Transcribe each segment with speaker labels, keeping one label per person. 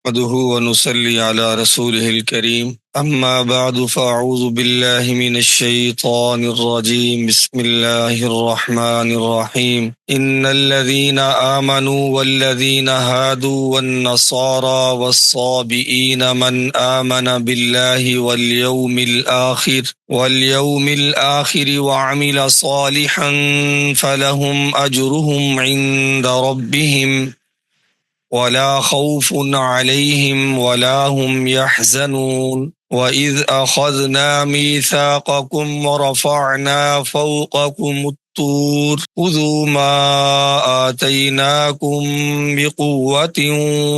Speaker 1: نحمده ونصلي على رسوله الكريم أما بعد فأعوذ بالله من الشيطان الرجيم بسم الله الرحمن الرحيم إن الذين آمنوا والذين هادوا والنصارى والصابئين من آمن بالله واليوم الآخر وعمل صالحا فلهم أجرهم عند ربهم ولا خوف عليهم ولا هم يحزنون وإذ أخذنا ميثاقكم ورفعنا فوقكم الطور خذوا ما آتيناكم بقوة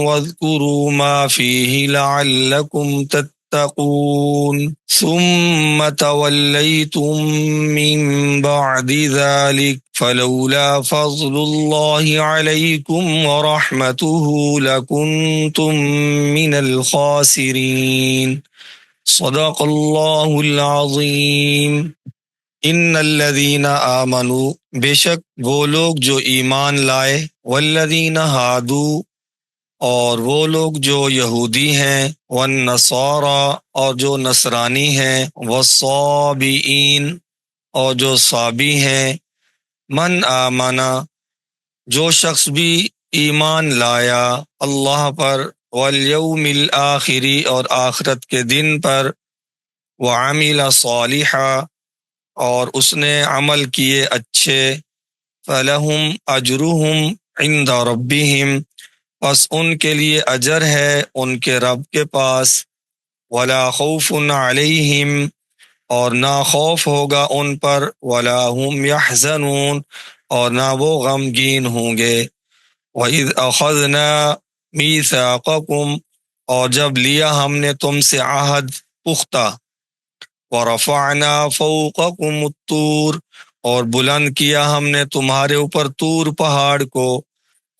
Speaker 1: واذكروا ما فيه لعلكم تتقون ثم توليتم من بعد ذلك فلولا فضل الله عليكم ورحمته لكنتم من الخاسرين صدق الله العظيم ان الذين آمنوا بے شک وہ لوگ جو ایمان لائے والذین ہادو اور وہ لوگ جو یہودی ہیں والنصارى اور جو نصرانی ہیں والصابئین اور جو صابی ہیں من آمنا جو شخص بھی ایمان لایا اللہ پر والیوم الآخری اور آخرت کے دن پر وعمل صالحا اور اس نے عمل کیے اچھے فلہم اجرہم عند ربہم پس ان کے لیے اجر ہے ان کے رب کے پاس ولا خوف علیہم اور نہ خوف ہوگا ان پر ولا هم يحزنون اور نہ وہ غمگین ہوں گے وَإِذْ أَخَذْنَا مِيثَاقَكُمْ اور جب لیا ہم نے تم سے عہد پختہ وَرَفَعْنَا فَوْقَكُمُ الطُّورَ اور بلند کیا ہم نے تمہارے اوپر طور پہاڑ کو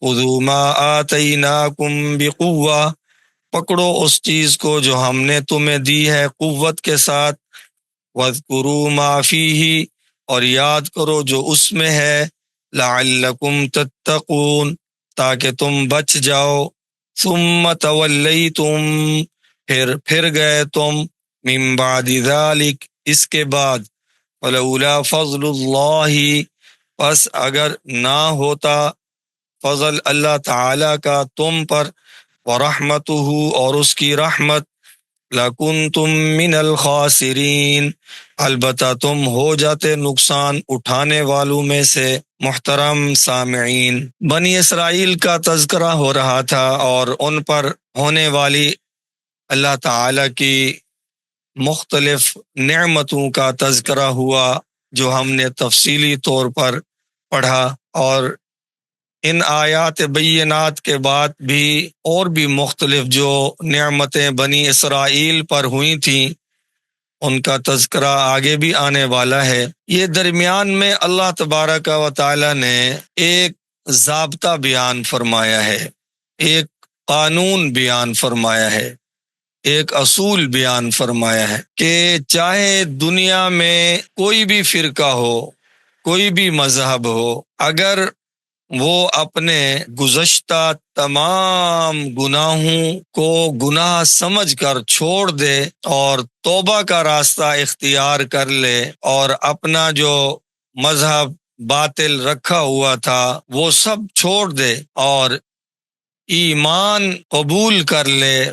Speaker 1: خُذُوا مَا آتَيْنَاكُمْ بِقُوَّةٍ پکڑو اس چیز کو جو ہم نے تمہیں دی ہے قوت کے ساتھ وَاذْكُرُوا مَا فِيهِ اور یاد کرو جو اس میں ہے لَعَلَّكُمْ تَتَّقُونَ تاکہ تم بچ جاؤ ثُمَّ تَوَلَّيْتُمْ پھر گئے تم من بعد ذلك اس کے بعد فلولا فضل اللہ پس اگر نہ ہوتا فضل اللہ تعالی کا تم پر ورحمتہ اور اس کی رحمت لکنتم من الخاسرین البتہ تم ہو جاتے نقصان اٹھانے والوں میں سے محترم سامعین بنی اسرائیل کا تذکرہ ہو رہا تھا اور ان پر ہونے والی اللہ تعالی کی مختلف نعمتوں کا تذکرہ ہوا جو ہم نے تفصیلی طور پر پڑھا اور ان آیات بینات کے بعد بھی اور بھی مختلف جو نعمتیں بنی اسرائیل پر ہوئی تھیں ان کا تذکرہ آگے بھی آنے والا ہے۔ یہ درمیان میں اللہ تبارک و تعالی نے ایک ضابطہ بیان فرمایا ہے، ایک قانون بیان فرمایا ہے، ایک اصول بیان فرمایا ہے کہ چاہے دنیا میں کوئی بھی فرقہ ہو، کوئی بھی مذہب ہو، اگر وہ اپنے گزشتہ تمام گناہوں کو گناہ سمجھ کر چھوڑ دے اور توبہ کا راستہ اختیار کر لے اور اپنا جو مذہب باطل رکھا ہوا تھا وہ سب چھوڑ دے اور ایمان قبول کر لے،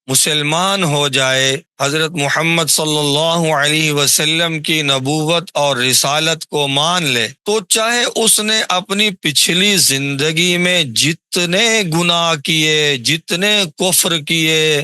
Speaker 1: مسلمان ہو جائے، حضرت محمد صلی اللہ علیہ وسلم کی نبوت اور رسالت کو مان لے، تو چاہے اس نے اپنی پچھلی زندگی میں جتنے گناہ کیے، جتنے کفر کیے،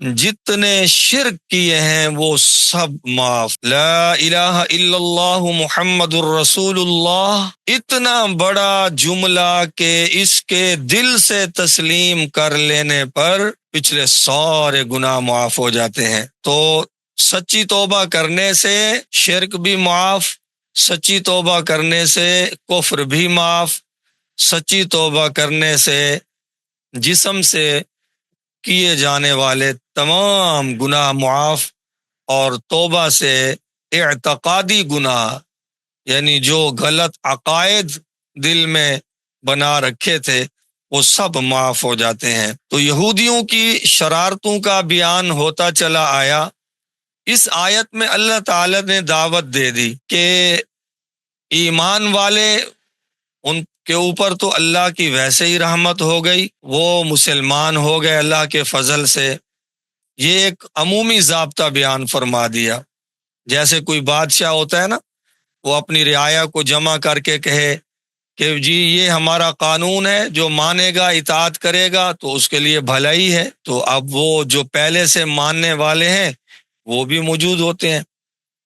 Speaker 1: جتنے شرک کیے ہیں وہ سب معاف۔ لا الہ الا اللہ محمد الرسول اللہ اتنا بڑا جملہ کہ اس کے دل سے تسلیم کر لینے پر پچھلے سارے گناہ معاف ہو جاتے ہیں۔ تو سچی توبہ کرنے سے شرک بھی معاف، سچی توبہ کرنے سے کفر بھی معاف، سچی توبہ کرنے سے جسم سے کیے جانے والے تمام گناہ معاف، اور توبہ سے اعتقادی گناہ یعنی جو غلط عقائد دل میں بنا رکھے تھے وہ سب معاف ہو جاتے ہیں۔ تو یہودیوں کی شرارتوں کا بیان ہوتا چلا آیا۔ اس آیت میں اللہ تعالی نے دعوت دے دی کہ ایمان والے، ان کے اوپر تو اللہ کی ویسے ہی رحمت ہو گئی، وہ مسلمان ہو گئے اللہ کے فضل سے۔ یہ ایک عمومی ضابطہ بیان فرما دیا، جیسے کوئی بادشاہ ہوتا ہے نا، وہ اپنی رعایا کو جمع کر کے کہے کہ جی یہ ہمارا قانون ہے، جو مانے گا اطاعت کرے گا تو اس کے لیے بھلائی ہے۔ تو اب وہ جو پہلے سے ماننے والے ہیں وہ بھی موجود ہوتے ہیں،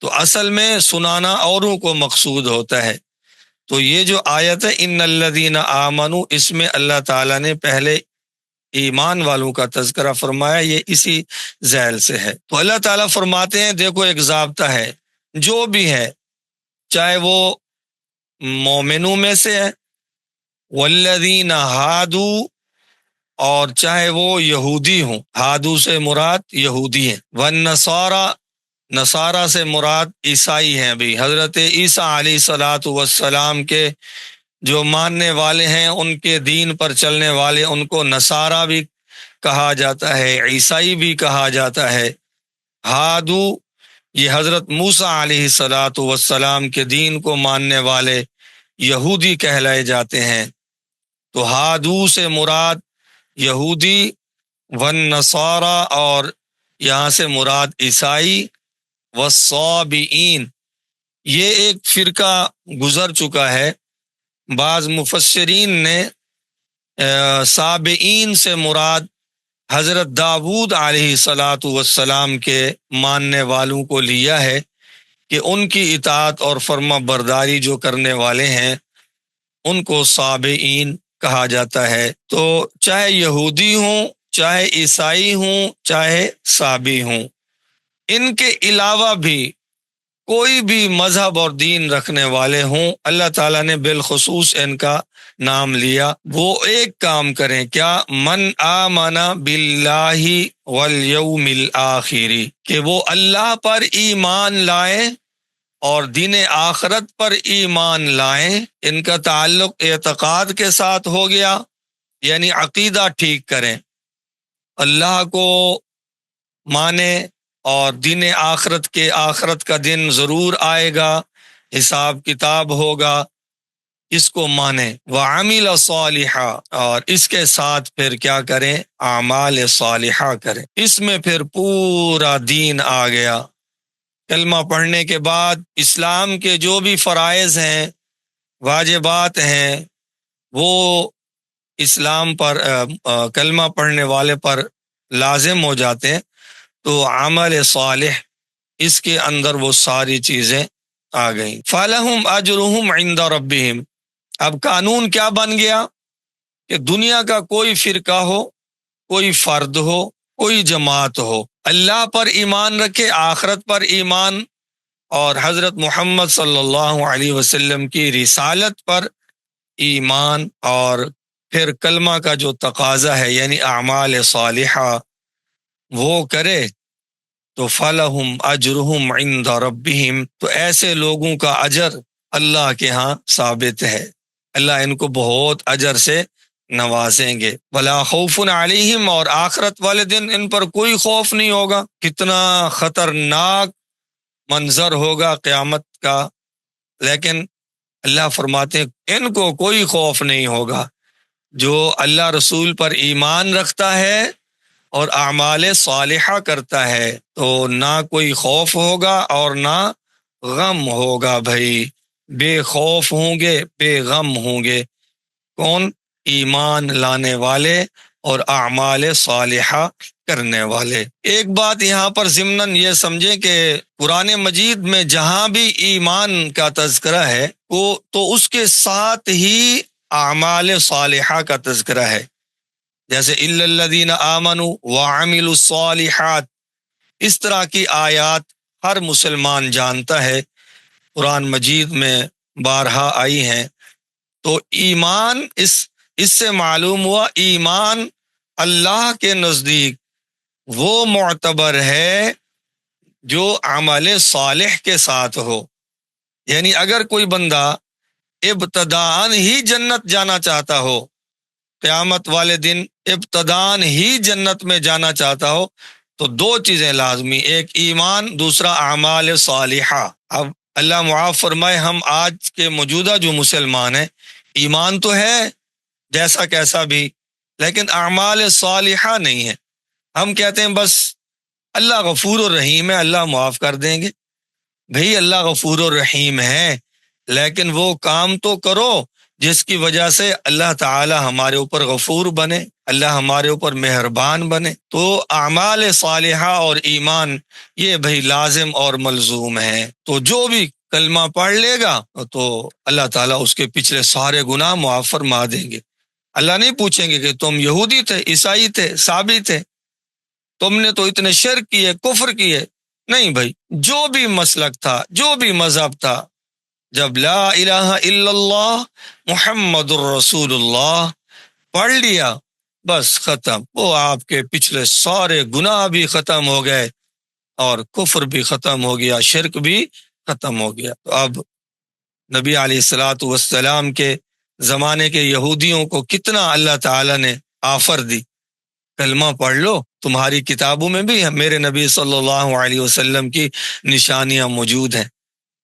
Speaker 1: تو اصل میں سنانا اوروں کو مقصود ہوتا ہے۔ تو یہ جو آیت ہے ان الذین آمنوا، اس میں اللہ تعالیٰ نے پہلے ایمان والوں کا تذکرہ فرمایا، یہ اسی ذیل سے ہے۔ تو اللہ تعالیٰ فرماتے ہیں دیکھو ایک ضابطہ ہے، جو بھی ہے چاہے وہ مومنوں میں سے ہے، والذین ہادو، اور چاہے وہ یہودی ہوں، ہادو سے مراد یہودی ہیں، والنصارى، نصارہ سے مراد عیسائی ہیں بھی، حضرت عیسیٰ علیہ الصلاۃ والسلام کے جو ماننے والے ہیں، ان کے دین پر چلنے والے، ان کو نصارہ بھی کہا جاتا ہے، عیسائی بھی کہا جاتا ہے۔ ہادو، یہ حضرت موسیٰ علیہ الصلاۃ والسلام کے دین کو ماننے والے یہودی کہلائے جاتے ہیں۔ تو ہادو سے مراد یہودی، والنصارى، اور یہاں سے مراد عیسائی، والصابئین، یہ ایک فرقہ گزر چکا ہے۔ بعض مفسرین نے صابئین سے مراد حضرت داؤد علیہ الصلاۃ والسلام کے ماننے والوں کو لیا ہے کہ ان کی اطاعت اور فرما برداری جو کرنے والے ہیں ان کو صابئین کہا جاتا ہے۔ تو چاہے یہودی ہوں، چاہے عیسائی ہوں، چاہے صابئی ہوں، ان کے علاوہ بھی کوئی بھی مذہب اور دین رکھنے والے ہوں، اللہ تعالیٰ نے بالخصوص ان کا نام لیا، وہ ایک کام کریں، کیا؟ من آمن باللہ والیوم الآخر، کہ وہ اللہ پر ایمان لائیں اور دن آخرت پر ایمان لائیں۔ ان کا تعلق اعتقاد کے ساتھ ہو گیا، یعنی عقیدہ ٹھیک کریں، اللہ کو مانے، اور دن آخرت کا دن ضرور آئے گا، حساب کتاب ہوگا، اس کو مانیں۔ وعمل صالحا، اور اس کے ساتھ پھر کیا کریں؟ اعمال صالحہ کریں۔ اس میں پھر پورا دین آ گیا۔ کلمہ پڑھنے کے بعد اسلام کے جو بھی فرائض ہیں، واجبات ہیں، وہ اسلام پر کلمہ پڑھنے والے پر لازم ہو جاتے ہیں۔ تو عمل صالح، اس کے اندر وہ ساری چیزیں آ گئیں۔ فَلَهُمْ أَجْرُهُمْ عِنْدَ رَبِّهِمْ، اب قانون کیا بن گیا کہ دنیا کا کوئی فرقہ ہو، کوئی فرد ہو، کوئی جماعت ہو، اللہ پر ایمان رکھے، آخرت پر ایمان، اور حضرت محمد صلی اللہ علیہ وسلم کی رسالت پر ایمان، اور پھر کلمہ کا جو تقاضا ہے یعنی اعمال صالحہ وہ کرے، تو فَلَهُمْ أَجْرُهُمْ عِنْدَ رَبِّهِمْ، تو ایسے لوگوں کا اجر اللہ کے ہاں ثابت ہے، اللہ ان کو بہت اجر سے نوازیں گے۔ وَلَا خَوْفٌ عَلَيْهِمْ، اور آخرت والے دن ان پر کوئی خوف نہیں ہوگا۔ کتنا خطرناک منظر ہوگا قیامت کا، لیکن اللہ فرماتے ہیں ان کو کوئی خوف نہیں ہوگا۔ جو اللہ رسول پر ایمان رکھتا ہے اور اعمال صالحہ کرتا ہے تو نہ کوئی خوف ہوگا اور نہ غم ہوگا۔ بھائی بے خوف ہوں گے، بے غم ہوں گے، کون؟ ایمان لانے والے اور اعمال صالحہ کرنے والے۔ ایک بات یہاں پر ضمناً یہ سمجھیں کہ قرآن مجید میں جہاں بھی ایمان کا تذکرہ ہے وہ تو اس کے ساتھ ہی اعمال صالحہ کا تذکرہ ہے، جیسے الا الذین آمنوا وعملوا الصالحات، اس طرح کی آیات ہر مسلمان جانتا ہے، قرآن مجید میں بارہا آئی ہیں۔ تو ایمان اس سے معلوم ہوا ایمان اللہ کے نزدیک وہ معتبر ہے جو عمل صالح کے ساتھ ہو، یعنی اگر کوئی بندہ ابتداءً ہی جنت جانا چاہتا ہو قیامت والے دن ابتدان ہی جنت میں جانا چاہتا ہو تو دو چیزیں لازمی، ایک ایمان، دوسرا اعمال صالحہ۔ اب اللہ معاف فرمائے، ہم آج کے موجودہ جو مسلمان ہیں، ایمان تو ہے جیسا کیسا بھی، لیکن اعمال صالحہ نہیں ہے۔ ہم کہتے ہیں بس اللہ غفور الرحیم ہے، اللہ معاف کر دیں گے۔ بھئی اللہ غفور الرحیم ہے، لیکن وہ کام تو کرو جس کی وجہ سے اللہ تعالی ہمارے اوپر غفور بنے، اللہ ہمارے اوپر مہربان بنے۔ تو اعمال صالحہ اور ایمان یہ بھئی لازم اور ملزوم ہے۔ تو جو بھی کلمہ پڑھ لے گا تو اللہ تعالیٰ اس کے پچھلے سارے گناہ معاف فرما دیں گے۔ اللہ نہیں پوچھیں گے کہ تم یہودی تھے، عیسائی تھے، صابی تھے، تم نے تو اتنے شرک کیے، کفر کیے۔ نہیں بھائی، جو بھی مسلک تھا، جو بھی مذہب تھا، جب لا الہ الا اللہ محمد الرسول اللہ پڑھ لیا بس ختم، وہ آپ کے پچھلے سارے گناہ بھی ختم ہو گئے اور کفر بھی ختم ہو گیا، شرک بھی ختم ہو گیا۔ تو اب نبی علیہ الصلوۃ والسلام کے زمانے کے یہودیوں کو کتنا اللہ تعالیٰ نے آفر دی، کلمہ پڑھ لو، تمہاری کتابوں میں بھی میرے نبی صلی اللہ علیہ وسلم کی نشانیاں موجود ہیں،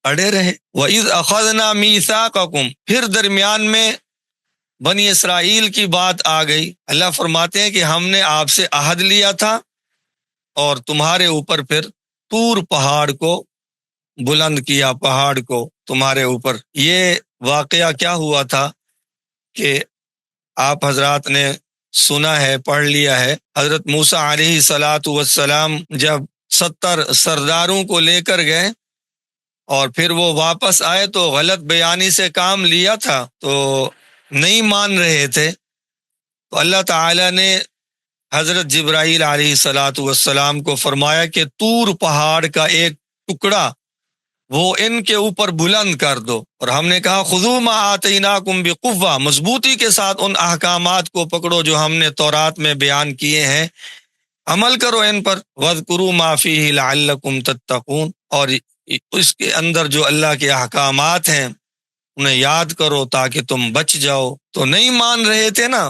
Speaker 1: اڑے رہے۔ وَإِذْ أَخَذْنَا مِيثَاقَكُمْ، پھر درمیان میں بنی اسرائیل کی بات آ گئی۔ اللہ فرماتے ہیں کہ ہم نے آپ سے عہد لیا تھا اور تمہارے اوپر پھر طور پہاڑ کو بلند کیا، پہاڑ کو تمہارے اوپر۔ یہ واقعہ کیا ہوا تھا کہ آپ حضرات نے سنا ہے، پڑھ لیا ہے، حضرت موسیٰ علیہ الصلاۃ والسلام جب 70 سرداروں کو لے کر گئے اور پھر وہ واپس آئے تو غلط بیانی سے کام لیا تھا، تو نہیں مان رہے تھے، تو اللہ تعالیٰ نے حضرت جبرائیل علیہ الصلاۃ والسلام کو فرمایا کہ طور پہاڑ کا ایک ٹکڑا وہ ان کے اوپر بلند کر دو، اور ہم نے کہا خذوا ما آتیناکم بقوہ، مضبوطی کے ساتھ ان احکامات کو پکڑو جو ہم نے تورات میں بیان کیے ہیں، عمل کرو ان پر۔ واذکروا ما فیہ لعلکم تتقون، اور اس کے اندر جو اللہ کے احکامات ہیں انہیں یاد کرو تاکہ تم بچ جاؤ۔ تو نہیں مان رہے تھے نا،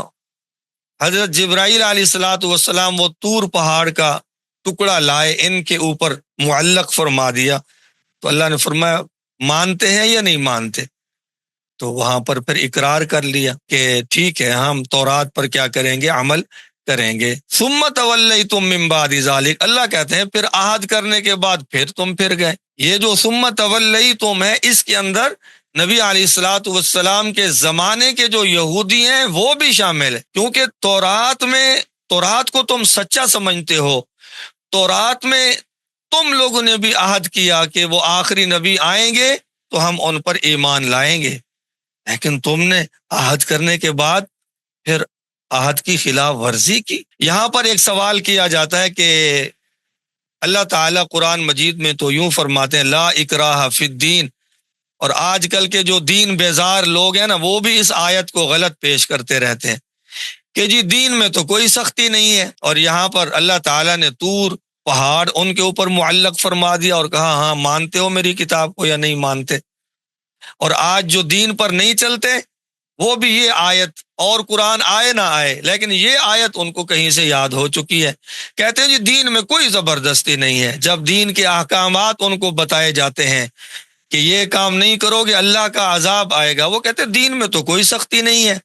Speaker 1: حضرت جبرائیل علیہ الصلوۃ والسلام وہ طور پہاڑ کا ٹکڑا لائے، ان کے اوپر معلق فرما دیا، تو اللہ نے فرمایا مانتے ہیں یا نہیں مانتے؟ تو وہاں پر پھر اقرار کر لیا کہ ٹھیک ہے، ہم تورات پر کیا کریں گے، عمل کریں گے۔ ثم تولیتم من بعد ذلک، اللہ کہتے ہیں پھر عہد کرنے کے بعد پھر تم پھر گئے۔ یہ جو ثم تولیتم ہے، اس کے اندر نبی علیہ الصلوۃ والسلام کے زمانے کے جو یہودی ہیں وہ بھی شامل ہے، کیونکہ تورات کو تم سچا سمجھتے ہو، تورات میں تم لوگوں نے بھی عہد کیا کہ وہ آخری نبی آئیں گے تو ہم ان پر ایمان لائیں گے، لیکن تم نے عہد کرنے کے بعد پھر عہد کی خلاف ورزی کی۔ یہاں پر ایک سوال کیا جاتا ہے کہ اللہ تعالیٰ قرآن مجید میں تو یوں فرماتے ہیں لا اکراہ فی الدین، اور آج کل کے جو دین بیزار لوگ ہیں نا، وہ بھی اس آیت کو غلط پیش کرتے رہتے ہیں کہ جی دین میں تو کوئی سختی نہیں ہے، اور یہاں پر اللہ تعالیٰ نے طور پہاڑ ان کے اوپر معلق فرما دیا اور کہا ہاں مانتے ہو میری کتاب کو یا نہیں مانتے۔ اور آج جو دین پر نہیں چلتے وہ بھی یہ آیت، اور قرآن آئے نہ آئے لیکن یہ آیت ان کو کہیں سے یاد ہو چکی ہے، کہتے ہیں جی دین میں کوئی زبردستی نہیں ہے۔ جب دین کے احکامات ان کو بتائے جاتے ہیں کہ یہ کام نہیں کرو گے اللہ کا عذاب آئے گا، وہ کہتے ہیں دین میں تو کوئی سختی نہیں ہے۔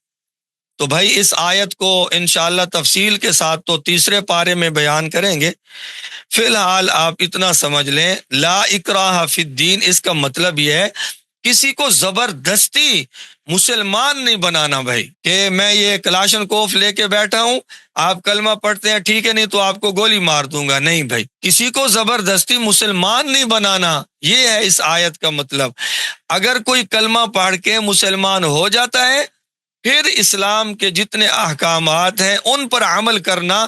Speaker 1: تو بھائی اس آیت کو انشاءاللہ تفصیل کے ساتھ تو تیسرے پارے میں بیان کریں گے، فی الحال آپ اتنا سمجھ لیں لا اکراہ فی الدین، اس کا مطلب یہ ہے کسی کو زبردستی مسلمان نہیں بنانا بھائی، کہ میں یہ کلاشن کوف لے کے بیٹھا ہوں، آپ کلمہ پڑھتے ہیں ٹھیک ہے، نہیں تو آپ کو گولی مار دوں گا، نہیں بھائی، کسی کو زبردستی مسلمان نہیں بنانا، یہ ہے اس آیت کا مطلب۔ اگر کوئی کلمہ پڑھ کے مسلمان ہو جاتا ہے پھر اسلام کے جتنے احکامات ہیں ان پر عمل کرنا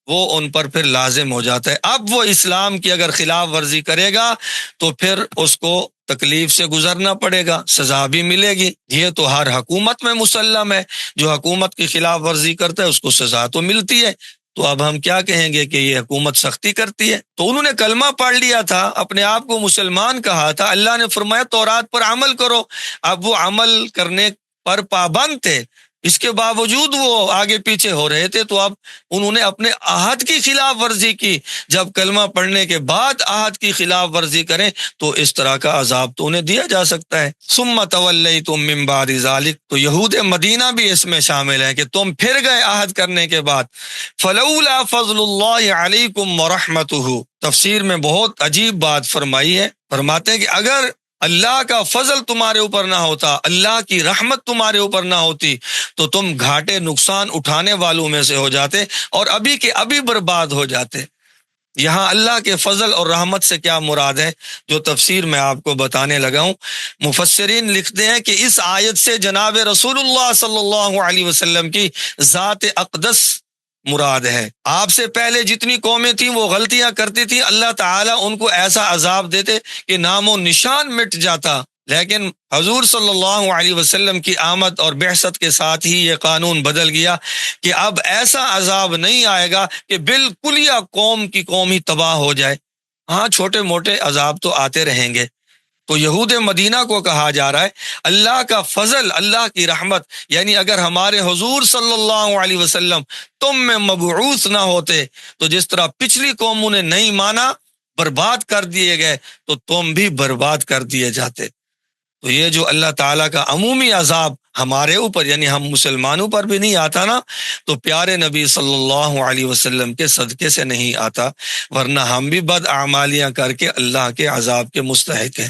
Speaker 1: وہ ان پر پھر لازم ہو جاتا ہے۔ اب وہ اسلام کی اگر خلاف ورزی کرے گا تو پھر اس کو تکلیف سے گزرنا پڑے گا، سزا بھی ملے گی، یہ تو ہر حکومت میں مسلم ہے، جو حکومت کی خلاف ورزی کرتا ہے اس کو سزا تو ملتی ہے۔ تو اب ہم کیا کہیں گے کہ یہ حکومت سختی کرتی ہے؟ تو انہوں نے کلمہ پڑھ لیا تھا، اپنے آپ کو مسلمان کہا تھا، اللہ نے فرمایا تورات پر عمل کرو، اب وہ عمل کرنے پر پابند تھے اس کے باوجود وہ آگے پیچھے ہو رہے تھے، تو اب انہوں نے اپنے عہد کی خلاف ورزی کی. جب کلمہ پڑھنے کے بعد عہد کی خلاف ورزی کریں تو اس طرح کا عذاب تو انہیں دیا جا سکتا ہے. ثم تولیتم من بعد ذلک، تو یہود مدینہ بھی اس میں شامل ہیں کہ تم پھر گئے عہد کرنے کے بعد. فلولا فضل اللہ علیکم ورحمتہ، تفسیر میں بہت عجیب بات فرمائی ہے. فرماتے ہیں کہ اگر اللہ کا فضل تمہارے اوپر نہ ہوتا، اللہ کی رحمت تمہارے اوپر نہ ہوتی، تو تم گھاٹے نقصان اٹھانے والوں میں سے ہو جاتے اور ابھی کے ابھی برباد ہو جاتے. یہاں اللہ کے فضل اور رحمت سے کیا مراد ہے، جو تفسیر میں آپ کو بتانے لگا ہوں. مفسرین لکھتے ہیں کہ اس آیت سے جناب رسول اللہ صلی اللہ علیہ وسلم کی ذات اقدس مراد ہے. آپ سے پہلے جتنی قومیں تھیں وہ غلطیاں کرتی تھیں، اللہ تعالیٰ ان کو ایسا عذاب دیتے کہ نام و نشان مٹ جاتا. لیکن حضور صلی اللہ علیہ وسلم کی آمد اور بعثت کے ساتھ ہی یہ قانون بدل گیا کہ اب ایسا عذاب نہیں آئے گا کہ بالکل یا قوم کی قوم ہی تباہ ہو جائے. ہاں چھوٹے موٹے عذاب تو آتے رہیں گے. تو یہود مدینہ کو کہا جا رہا ہے اللہ کا فضل، اللہ کی رحمت، یعنی اگر ہمارے حضور صلی اللہ علیہ وسلم تم میں مبعوث نہ ہوتے تو جس طرح پچھلی قوموں نے نہیں مانا، برباد کر دیے گئے، تو تم بھی برباد کر دیے جاتے. تو یہ جو اللہ تعالیٰ کا عمومی عذاب ہمارے اوپر یعنی ہم مسلمانوں پر بھی نہیں آتا نا، تو پیارے نبی صلی اللہ علیہ وسلم کے صدقے سے نہیں آتا، ورنہ ہم بھی بد اعمالیاں کر کے اللہ کے عذاب کے مستحق ہیں.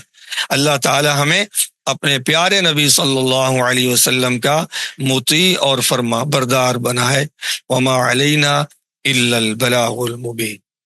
Speaker 1: اللہ تعالی ہمیں اپنے پیارے نبی صلی اللہ علیہ وسلم کا مطیع اور فرما بردار بنائے. وما علینا الا البلاغ المبین.